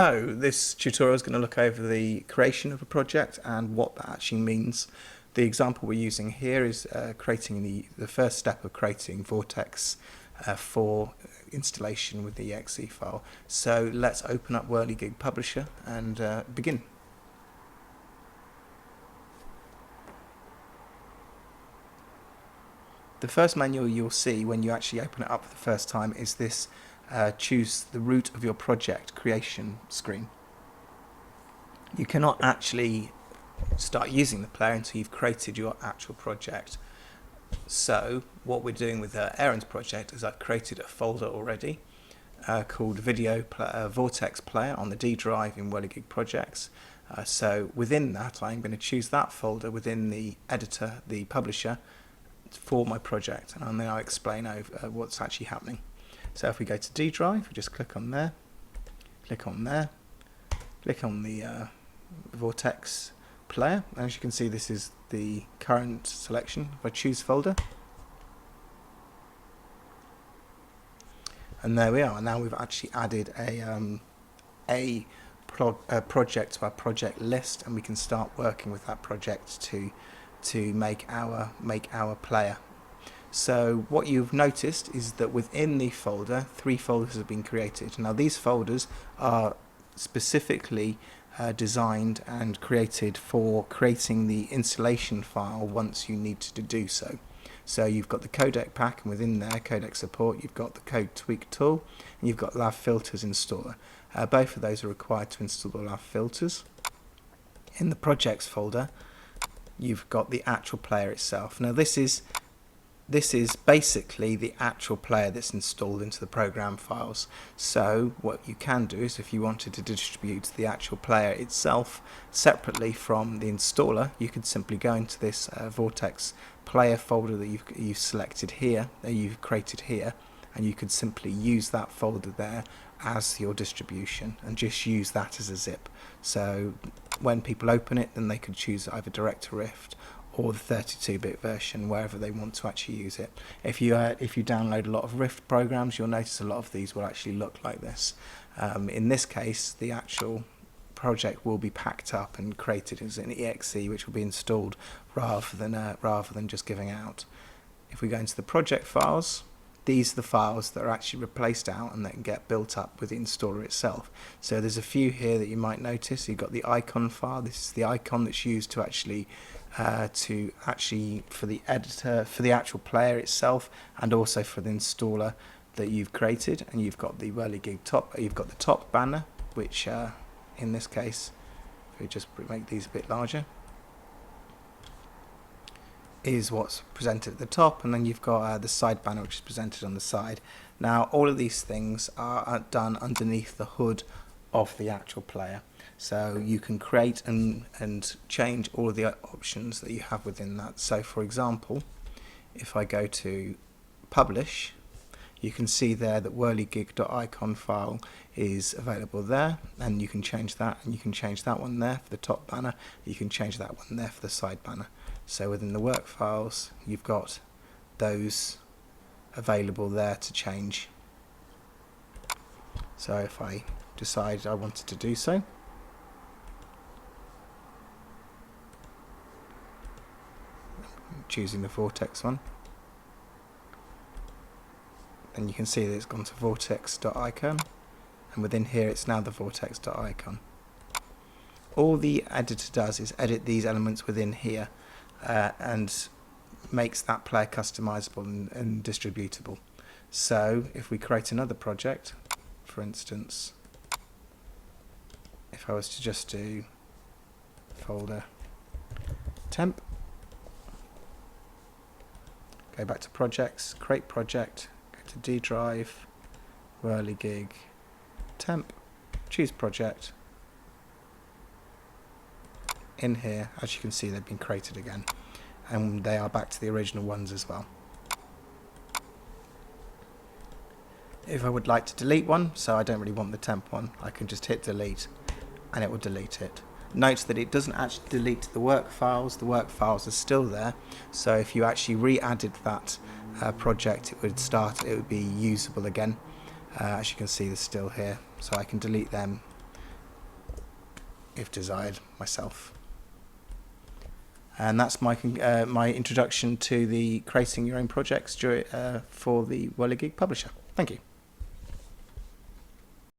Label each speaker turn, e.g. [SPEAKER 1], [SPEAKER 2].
[SPEAKER 1] So this tutorial is going to look over the creation of a project and what that actually means. The example we're using here is creating the first step of creating Vortex for installation with the exe file. So let's open up Whirligig Publisher and begin. The first manual you'll see when you actually open it up for the first time is this choose the root of your project creation screen. You cannot actually start using the player until you've created your actual project. So what we're doing with Aaron's project is I've created a folder already called Vortex Player on the D drive in Whirligig Projects. So within that I'm going to choose that folder within the editor, the publisher, for my project, and then I'll explain over what's actually happening. So if we go to D drive, we just click on there, click on there, click on the Vortex Player, and as you can see this is the current selection. If I choose folder, and there we are. Now we've actually added a project to our project list, and we can start working with that project to make our player. So what you've noticed is that within the folder, 3 folders have been created. Now these folders are specifically designed and created for creating the installation file once you need to do so. So you've got the codec pack, and within there, codec support, you've got the code tweak tool, and you've got lav filters installer. Both of those are required to install the lav filters. In the projects folder, you've got the actual player itself. Now this is basically the actual player that's installed into the program files. So what you can do is, if you wanted to distribute the actual player itself separately from the installer, you could simply go into this Vortex player folder that you've selected here, that you've created here, and you could simply use that folder there as your distribution and just use that as a zip. So when people open it, then they could choose either direct-to-rift or the 32-bit version, wherever they want to actually use it. If you download a lot of Rift programs, you'll notice a lot of these will actually look like this. In this case, the actual project will be packed up and created as an exe, which will be installed rather than just giving out. If we go into the project files, these are the files that are actually replaced out and that get built up with the installer itself. So there's a few here that you might notice. You've got the icon file. This is the icon that's used to actually for the editor, for the actual player itself, and also for the installer that you've created. And you've got the Whirligig top. You've got the top banner, which in this case, if we just make these a bit larger, is what's presented at the top, and then you've got the side banner, which is presented on the side. Now all of these things are done underneath the hood of the actual player, so you can create and change all of the options that you have within that. So for example, if I go to publish, you can see there that whirligig.icon file is available there, and you can change that, and you can change that one there for the top banner, you can change that one there for the side banner. So within the work files, you've got those available there to change. So if I decide I wanted to do so, choosing the Vortex one, then you can see that it's gone to vortex.icon, and within here it's now the vortex.icon. All the editor does is edit these elements within here and makes that player customizable and distributable. So if we create another project, for instance, if I was to just do folder temp, go back to projects, create project, go to D drive, Whirligig temp, choose project. In here, as you can see, they've been created again, and they are back to the original ones as well. If I would like to delete one, so I don't really want the temp one, I can just hit delete and it will delete it. Note that it doesn't actually delete the work files. The work files are still there, so if you actually re-added that project, it would be usable again. As you can see, they're still here, so I can delete them if desired, myself. And that's my my introduction to the creating your own projects for the Whirligig publisher. Thank you.